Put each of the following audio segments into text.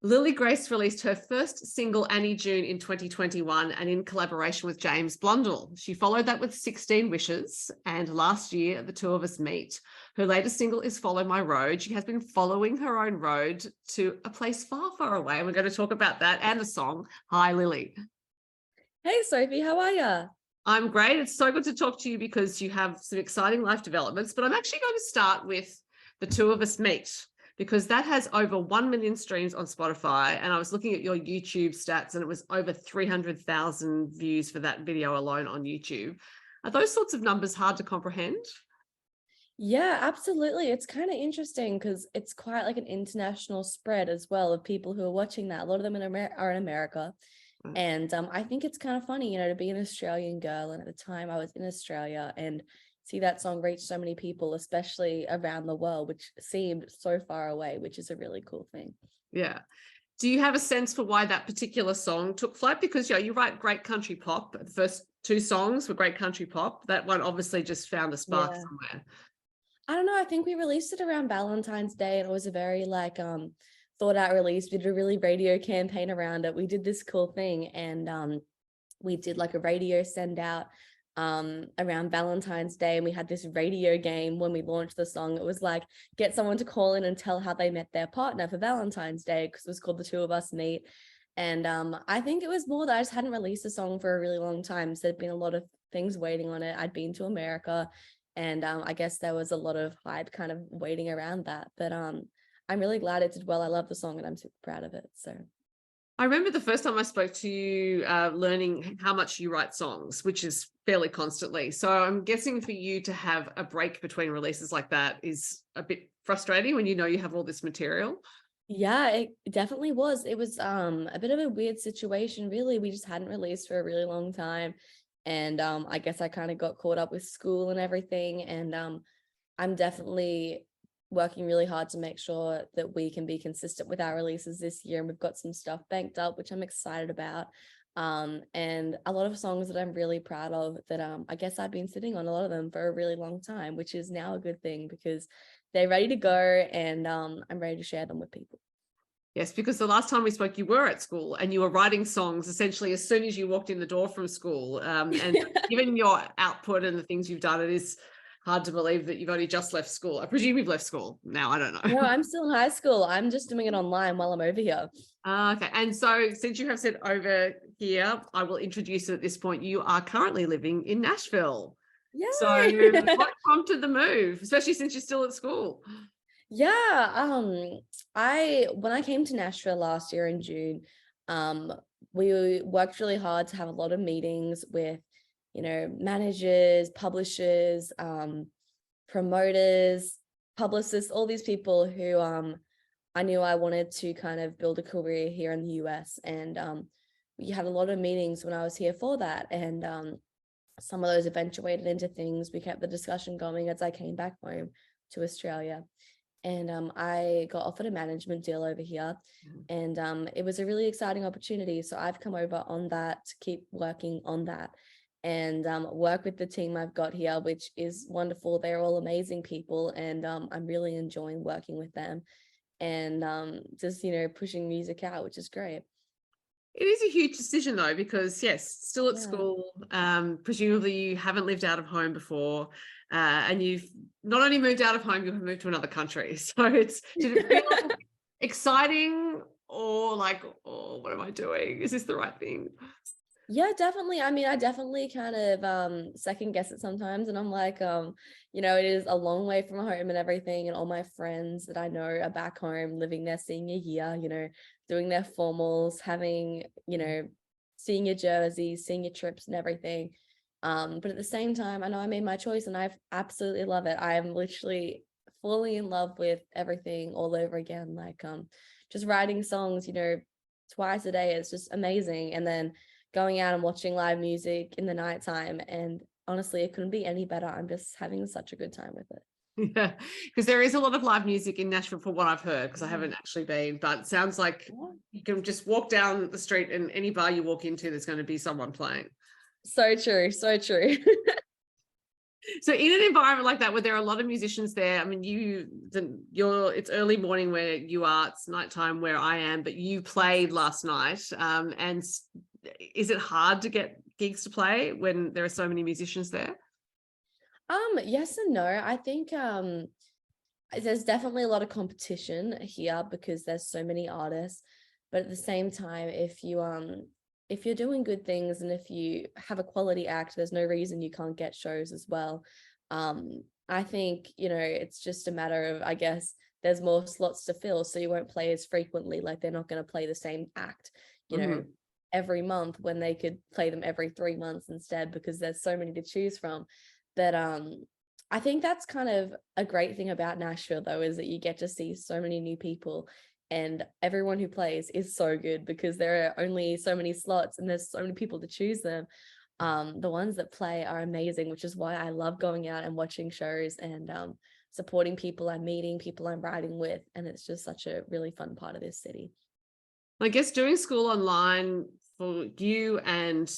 Lily Grace released her first single, Annie June, in 2021 and in collaboration with James Blundell. She followed that with 16 Wishes and last year, The Two of Us Meet. Her latest single is Follow My Road. She has been following her own road to a place far, far away. And we're going to talk about that and the song. Hi, Lily. Hey, Sophie, how are you? I'm great. It's so good to talk to you because you have some exciting life developments, but I'm actually going to start with The Two of Us Meet, because that has over 1 million streams on Spotify. And I was looking at your YouTube stats and it was over 300,000 views for that video alone on YouTube. Are those sorts of numbers hard to comprehend? Yeah, absolutely. It's kind of interesting because it's quite like an international spread as well of people who are watching that. A lot of them are in America. And I think it's kind of funny, to be an Australian girl. And at the time I was in Australia and see that song reach so many people, especially around the world, which seemed so far away, which is a really cool thing. Yeah. Do you have a sense for why that particular song took flight? Because you write great country pop. The first two songs were great country pop. That one obviously just found a spark somewhere. I don't know. I think we released it around Valentine's Day and it was a very thought out release. We did a really radio campaign around it. We did this cool thing and we did like a radio send out around Valentine's Day, and we had this radio game when we launched the song. It was like get someone to call in and tell how they met their partner for Valentine's Day, because it was called The Two of Us Meet. And I think it was more that I just hadn't released a song for a really long time, so there'd been a lot of things waiting on it. I'd been to America and I guess there was a lot of hype kind of waiting around that, but I'm really glad it did well. I love the song and I'm super proud of it. So I remember the first time I spoke to you, learning how much you write songs, which is fairly constantly. So I'm guessing for you to have a break between releases like that is a bit frustrating when you know you have all this material. yeah, it definitely was. It was a bit of a weird situation, really. We just hadn't released for a really long time. And I guess I kind of got caught up with school and everything. And I'm definitely working really hard to make sure that we can be consistent with our releases this year, and we've got some stuff banked up which I'm excited about, and a lot of songs that I'm really proud of that I guess I've been sitting on a lot of them for a really long time, which is now a good thing because they're ready to go, and I'm ready to share them with people. Yes, because the last time we spoke, you were at school and you were writing songs essentially as soon as you walked in the door from school. And given your output and the things you've done, it is hard to believe that you've only just left school. I presume you've left school now. I don't know. No, I'm still in high school. I'm just doing it online while I'm over here. Okay. And so since you have said over here, I will introduce it at this point. You are currently living in Nashville. Yeah. So what prompted the move, especially since you're still at school? Yeah, when I came to Nashville last year in June, we worked really hard to have a lot of meetings with, managers, publishers, promoters, publicists, all these people who I knew I wanted to kind of build a career here in the US. And we had a lot of meetings when I was here for that. And some of those eventuated into things. We kept the discussion going as I came back home to Australia. And I got offered a management deal over here, and it was a really exciting opportunity. So I've come over on that to keep working on that and work with the team I've got here, which is wonderful. They're all amazing people, and I'm really enjoying working with them and just, pushing music out, which is great. It is a huge decision though, because yes, still at school, presumably you haven't lived out of home before, and you've not only moved out of home, you've moved to another country. So did it feel exciting or like, oh, what am I doing? Is this the right thing? Yeah, definitely. I mean, I definitely kind of second guess it sometimes. And I'm like, it is a long way from home and everything. And all my friends that I know are back home living their senior year, doing their formals, having, senior jerseys, senior trips and everything. But at the same time, I know I made my choice and I absolutely love it. I am literally fully in love with everything all over again. Like just writing songs, twice a day. It's just amazing. And then going out and watching live music in the nighttime. And honestly, it couldn't be any better. I'm just having such a good time with it. Yeah, because there is a lot of live music in Nashville from what I've heard, because I haven't actually been, but it sounds like you can just walk down the street and any bar you walk into, there's going to be someone playing. So true. So true. So in an environment like that, where there are a lot of musicians there, I mean, it's early morning where you are, it's nighttime where I am, but you played last night. And is it hard to get gigs to play when there are so many musicians there? Yes and no. I think there's definitely a lot of competition here because there's so many artists, but at the same time, if you're doing good things and if you have a quality act, there's no reason you can't get shows as well. I think, it's just a matter of, I guess, there's more slots to fill, so you won't play as frequently. Like, they're not going to play the same act, every month when they could play them every 3 months instead, because there's so many to choose from. But I think that's kind of a great thing about Nashville, though, is that you get to see so many new people, and everyone who plays is so good because there are only so many slots and there's so many people to choose them. The ones that play are amazing, which is why I love going out and watching shows and supporting people I'm meeting, people I'm riding with, and it's just such a really fun part of this city. I guess doing school online for you and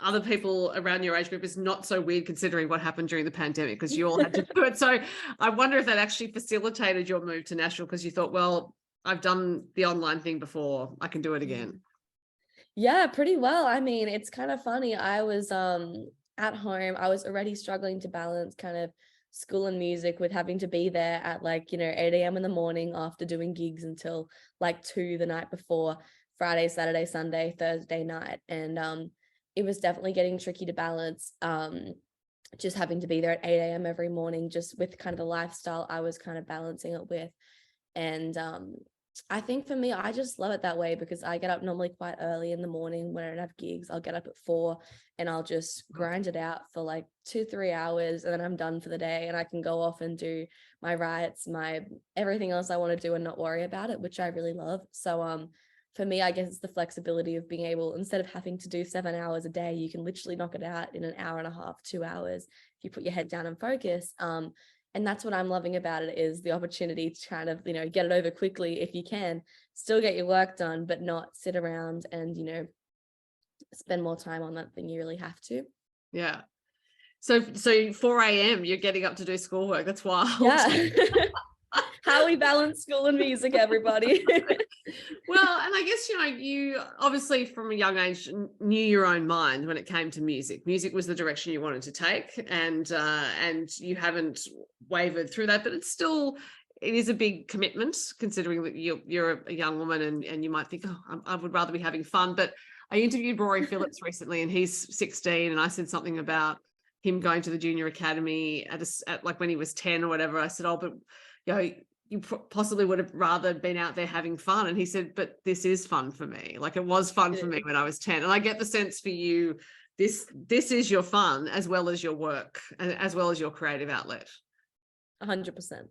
other people around your age group is not so weird considering what happened during the pandemic, because you all had to do it. So I wonder if that actually facilitated your move to Nashville, because you thought, well, I've done the online thing before, I can do it again. Yeah, pretty well. I mean, it's kind of funny. I was at home. I was already struggling to balance kind of school and music with having to be there at 8 a.m. in the morning after doing gigs until 2 the night before, Friday, Saturday, Sunday, Thursday night. And it was definitely getting tricky to balance, just having to be there at 8 a.m. every morning, just with kind of the lifestyle I was kind of balancing it with. And I think for me, I just love it that way because I get up normally quite early in the morning when I don't have gigs. I'll get up at 4 and I'll just grind it out for 2-3 hours, and then I'm done for the day, and I can go off and do my rights, my everything else I want to do and not worry about it, which I really love. So for me, I guess it's the flexibility of being able, instead of having to do 7 hours a day, you can literally knock it out in an hour and a half, 2 hours, if you put your head down and focus. And that's what I'm loving about it, is the opportunity to kind of, get it over quickly if you can, still get your work done, but not sit around and, spend more time on that than you really have to. Yeah. So 4 a.m. you're getting up to do schoolwork. That's wild. Yeah. How we balance school and music, everybody. Well, and I guess, you obviously from a young age knew your own mind when it came to music. Music was the direction you wanted to take, and you haven't wavered through that, but it is a big commitment considering that you're a young woman and you might think, oh, I would rather be having fun. But I interviewed Rory Phillips recently, and he's 16, and I said something about him going to the junior academy at when he was 10 or whatever. I said, oh, but you possibly would have rather been out there having fun. And he said, but this is fun for me. It was fun for me when I was 10. And I get the sense for you, this is your fun as well as your work and as well as your creative outlet. 100%.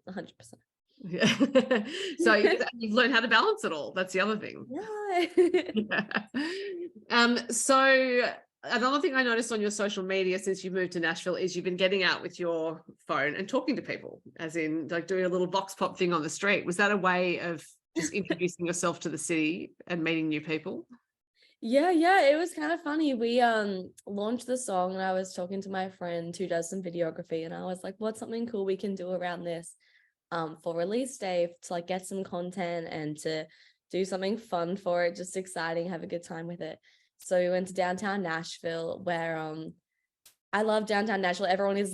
Yeah. So you've learned how to balance it all. That's the other thing. Yeah. So another thing I noticed on your social media since you've moved to Nashville is you've been getting out with your phone and talking to people, as in doing a little box pop thing on the street. Was that a way of just introducing yourself to the city and meeting new people? Yeah, it was kind of funny. We launched the song and I was talking to my friend who does some videography, and I was like, what's something cool we can do around this for release day to get some content and to do something fun for it, just exciting, have a good time with it. So we went to downtown Nashville, where I love downtown Nashville. Everyone is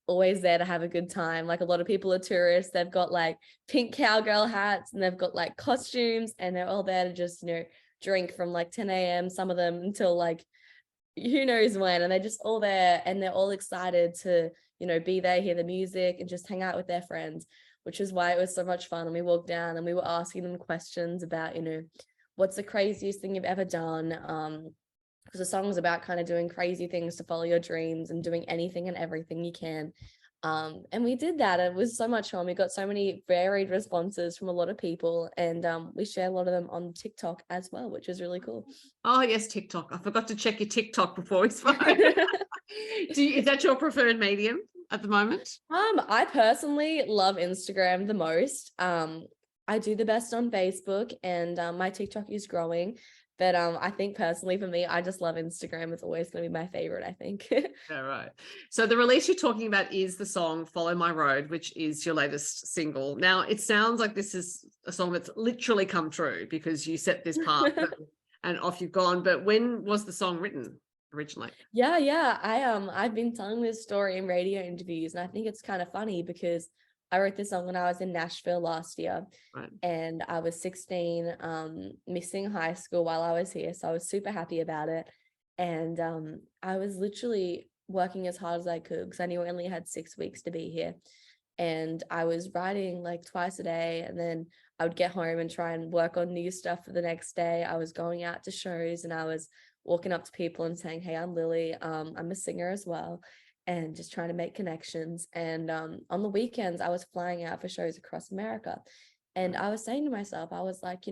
always there to have a good time. A lot of people are tourists. They've got pink cowgirl hats and they've got costumes, and they're all there to just, drink from 10 a.m. some of them until who knows when, and they're just all there and they're all excited to, be there, hear the music and just hang out with their friends, which is why it was so much fun. And we walked down and we were asking them questions about, what's the craziest thing you've ever done? Because the song's about kind of doing crazy things to follow your dreams and doing anything and everything you can. And we did that. It was so much fun. We got so many varied responses from a lot of people, and we share a lot of them on TikTok as well, which is really cool. Oh yes, TikTok. I forgot to check your TikTok before we spoke. Is that your preferred medium at the moment? I personally love Instagram the most. I do the best on Facebook, and my TikTok is growing, But I think personally for me, I just love Instagram. It's always going to be my favorite, I think. Yeah, right. So the release you're talking about is the song Follow My Road, which is your latest single. Now, it sounds like this is a song that's literally come true because you set this path and off you've gone. But when was the song written originally? Yeah. I've been telling this story in radio interviews, and I think it's kind of funny because I wrote this song when I was in Nashville last year. Right. And I was 16, missing high school while I was here. So I was super happy about it. And I was literally working as hard as I could because I knew I only had 6 weeks to be here. And I was writing like twice a day, and then I would get home and try and work on new stuff for the next day. I was going out to shows, and I was walking up to people and saying, "Hey, I'm Lily. I'm a singer as well," and just trying to make connections. And on the weekends, I was flying out for shows across America. And I was saying to myself, I was like,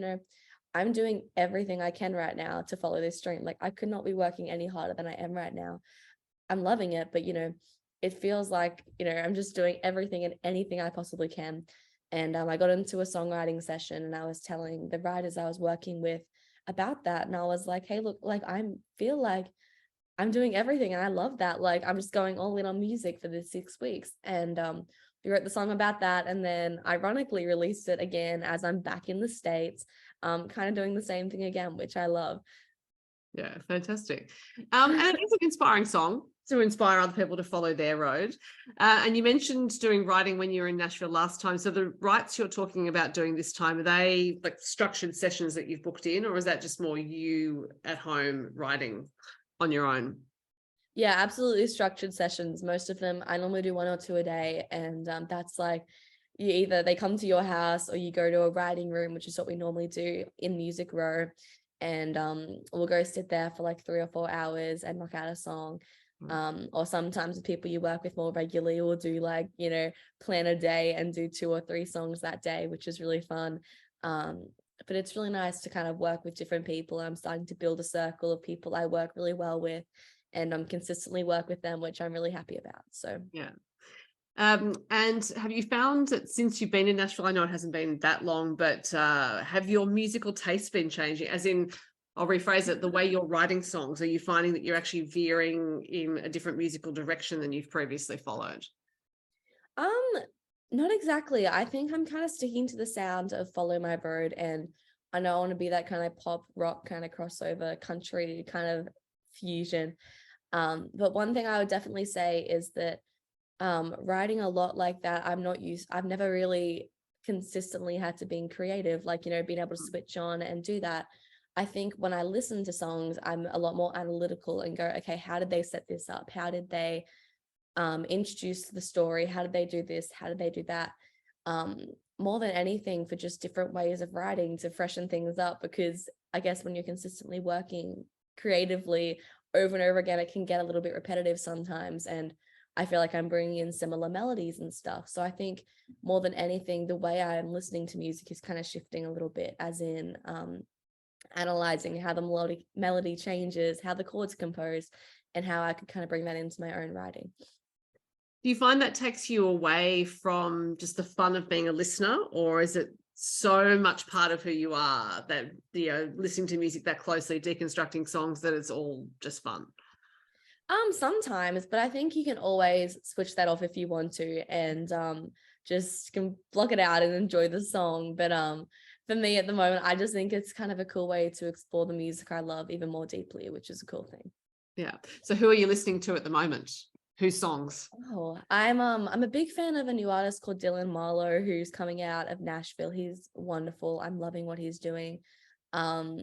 I'm doing everything I can right now to follow this dream. Like, I could not be working any harder than I am right now. I'm loving it, but it feels like, I'm just doing everything and anything I possibly can. And I got into a songwriting session, and I was telling the writers I was working with about that. And I was like, hey, look, like, I feel like I'm doing everything, and I love that. Like, I'm just going all in on music for this 6 weeks. And we wrote the song about that, and then ironically released it again as I'm back in the States, kind of doing the same thing again, which I love. Yeah, fantastic. And it is an inspiring song to inspire other people to follow their road. And you mentioned doing writing when you were in Nashville last time. So the writes you're talking about doing this time, are they like structured sessions that you've booked in, or is that just more you at home writing on your own? Yeah, absolutely structured sessions. Most of them, I normally do 1 or 2 a day. And that's like, they come to your house or you go to a writing room, which is what we normally do in Music Row. And we'll go sit there for like 3 or 4 hours and knock out a song. Or sometimes with people you work with more regularly, we'll do like, plan a day and do 2 or 3 songs that day, which is really fun. But it's really nice to kind of work with different people. I'm starting to build a circle of people I work really well with, and consistently work with them, which I'm really happy about. So yeah. And have you found that since you've been in Nashville, I know it hasn't been that long, but have your musical tastes been changing? As in, I'll rephrase it, the way you're writing songs, are you finding that you're actually veering in a different musical direction than you've previously followed? not exactly. I think I'm kind of sticking to the sound of Follow My Road, and I know I want to be that kind of pop rock kind of crossover country kind of fusion. But one thing I would definitely say is that writing a lot like that, I've never really consistently had to be creative, like, being able to switch on and do that. I think when I listen to songs, I'm a lot more analytical and go, okay, how did they set this up? How did they introduce the story? How did they do this? How did they do that? More than anything, for just different ways of writing to freshen things up, because I guess when you're consistently working creatively over and over again, it can get a little bit repetitive sometimes. And I feel like I'm bringing in similar melodies and stuff. So I think more than anything, the way I'm listening to music is kind of shifting a little bit, as in analyzing how the melody changes, how the chords are composed, and how I could kind of bring that into my own writing. Do you find that takes you away from just the fun of being a listener, or is it so much part of who you are that, listening to music that closely, deconstructing songs, that it's all just fun? Sometimes, but I think you can always switch that off if you want to, and just can block it out and enjoy the song. But for me at the moment, I just think it's kind of a cool way to explore the music I love even more deeply, which is a cool thing. Yeah. So who are you listening to at the moment? Whose songs? Oh, I'm a big fan of a new artist called Dylan Marlowe, who's coming out of Nashville. He's wonderful. I'm loving what he's doing. A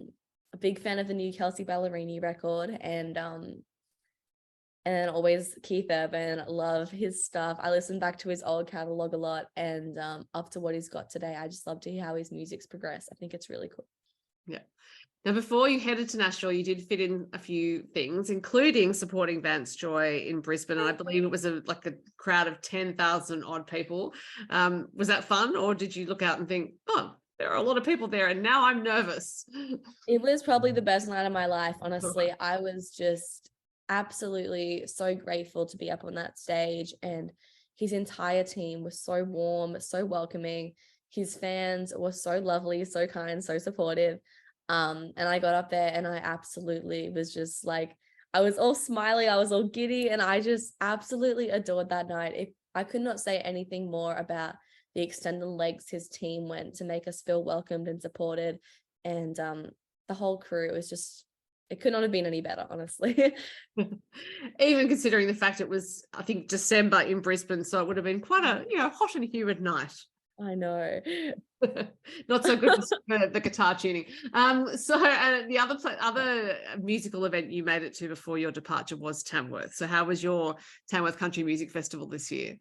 big fan of the new Kelsey Ballerini record, and always Keith Urban. Love his stuff. I listen back to his old catalog a lot, and up to what he's got today. I just love to hear how his music's progressed. I think it's really cool. Yeah. Now, before you headed to Nashville, you did fit in a few things, including supporting Vance Joy in Brisbane. And I believe it was a crowd of 10,000 odd people. Was that fun, or did you look out and think, oh, there are a lot of people there and now I'm nervous? It was probably the best night of my life, honestly. I was just absolutely so grateful to be up on that stage, and his entire team was so warm, so welcoming. His fans were so lovely, so kind, so supportive. And I got up there and I absolutely was just like, I was all smiley, I was all giddy, and I just absolutely adored that night. I could not say anything more about the extended legs his team went to make us feel welcomed and supported. And the whole crew, it could not have been any better, honestly. Even considering the fact it was, I think, December in Brisbane, so it would have been quite a hot and humid night. I know. Not so good for the guitar tuning. So the other musical event you made it to before your departure was Tamworth. So how was your Tamworth Country Music Festival this year?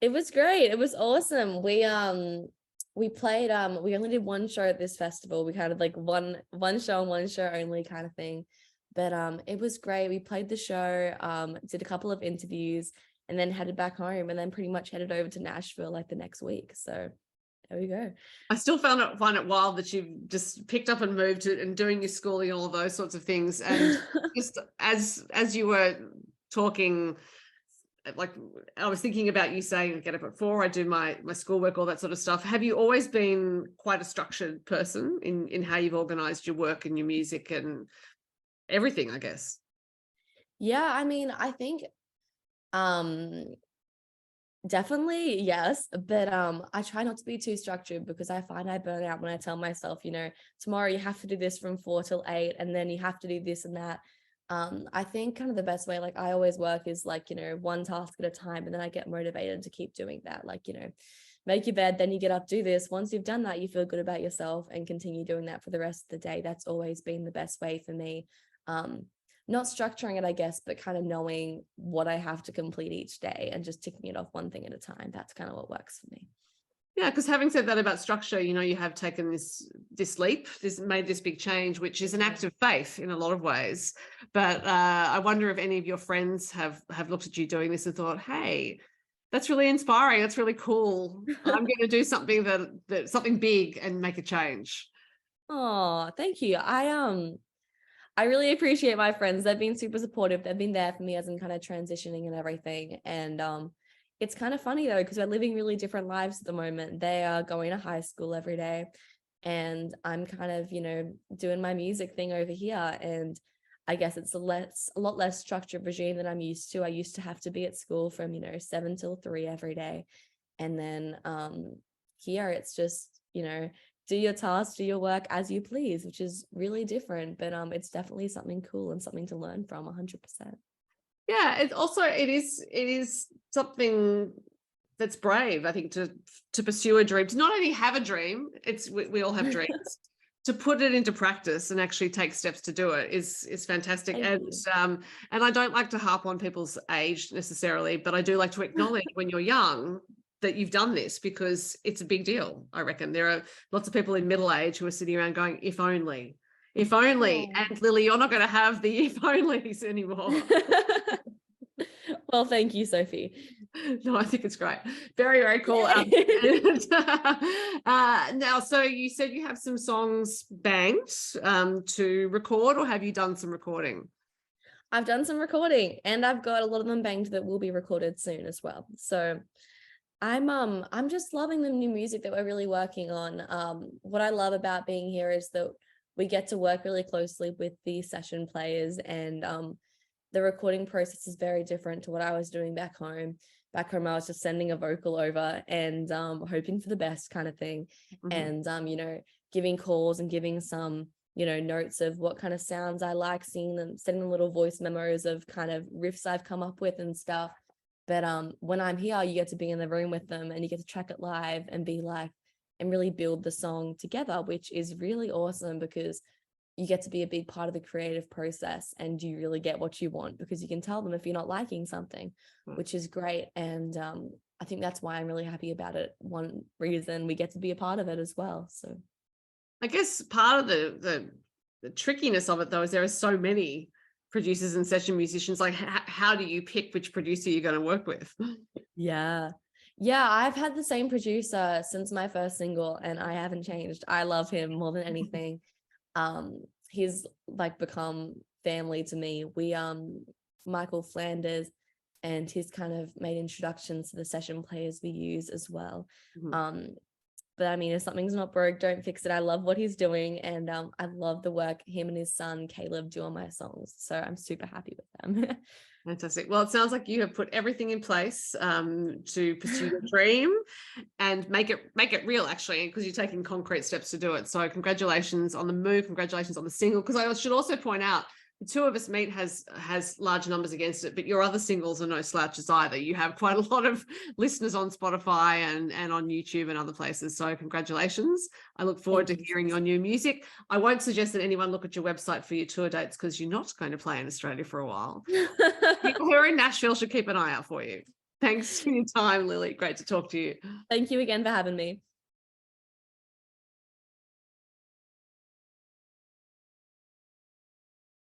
It was great. It was awesome. We played we only did one show at this festival. We kind of like one show and one show only kind of thing. But it was great. We played the show, did a couple of interviews, and then headed back home, and then pretty much headed over to Nashville like the next week. So there we go. I still find it wild that you've just picked up and moved and doing your schooling and all of those sorts of things. And just as you were talking, like I was thinking about you saying, I get up at 4, I do my schoolwork, all that sort of stuff. Have you always been quite a structured person in how you've organized your work and your music and everything, I guess? Yeah, I mean, I think definitely yes, but I try not to be too structured because I find I burn out when I tell myself, tomorrow you have to do this from 4 till 8, and then you have to do this and that. I think kind of the best way, like I always work, is like, one task at a time, and then I get motivated to keep doing that. Like, make your bed, then you get up, do this. Once you've done that, you feel good about yourself and continue doing that for the rest of the day. That's always been the best way for me. Not structuring it, I guess, but kind of knowing what I have to complete each day and just ticking it off one thing at a time. That's kind of what works for me. Yeah, because having said that about structure, you have taken this leap, made this big change, which is an act of faith in a lot of ways. But I wonder if any of your friends have looked at you doing this and thought, hey, that's really inspiring. That's really cool. I'm going to do something that something big and make a change. Oh, thank you. I really appreciate my friends. They've been super supportive. They've been there for me as I'm kind of transitioning and everything. And it's kind of funny though, because we're living really different lives at the moment. They are going to high school every day, and I'm kind of, doing my music thing over here. And I guess it's a lot less structured regime than I'm used to. I used to have to be at school from, 7 till 3 every day. And then here it's just, do your tasks, do your work as you please, which is really different, but it's definitely something cool and something to learn from 100%. Yeah, it is something that's brave, I think, to pursue a dream, to not only have a dream, we all have dreams, to put it into practice and actually take steps to do it is fantastic. And I don't like to harp on people's age necessarily, but I do like to acknowledge when you're young that you've done this, because it's a big deal. I reckon there are lots of people in middle age who are sitting around going, if only. Oh. And Lily, you're not going to have the if onlys anymore. Well, thank you, Sophie. No, I think it's great. Very, very cool. Now, so you said you have some songs banked to record, or have you done some recording? I've done some recording, and I've got a lot of them banked that will be recorded soon as well. So I'm just loving the new music that we're really working on. What I love about being here is that we get to work really closely with the session players, and the recording process is very different to what I was doing back home. Back home, I was just sending a vocal over and hoping for the best kind of thing. Mm-hmm. And giving calls and giving some notes of what kind of sounds I like, sending them little voice memos of kind of riffs I've come up with and stuff. But when I'm here, you get to be in the room with them, and you get to track it live and be like, and really build the song together, which is really awesome, because you get to be a big part of the creative process, and you really get what you want, because you can tell them if you're not liking something, which is great. And I think that's why I'm really happy about it. One reason we get to be a part of it as well. So I guess part of the trickiness of it, though, is there are so many producers and session musicians. Like, how do you pick which producer you're going to work with? Yeah, I've had the same producer since my first single, and I haven't changed. I love him more than anything. He's like become family to me. We Michael Flanders, and he's kind of made introductions to the session players we use as well. Mm-hmm. But I mean, if something's not broke, don't fix it. I love what he's doing, and I love the work him and his son Caleb do on my songs. So I'm super happy with them. Fantastic. Well, it sounds like you have put everything in place to pursue your dream and make it real, actually, because you're taking concrete steps to do it. So congratulations on the move. Congratulations on the single. Because I should also point out, The Two of Us Meet has large numbers against it, but your other singles are no slouches either. You have quite a lot of listeners on Spotify and on YouTube and other places. So congratulations. I look forward to hearing your new music. I won't suggest that anyone look at your website for your tour dates because you're not going to play in Australia for a while. People who are in Nashville should keep an eye out for you. Thanks for your time, Lily. Great to talk to you. Thank you again for having me.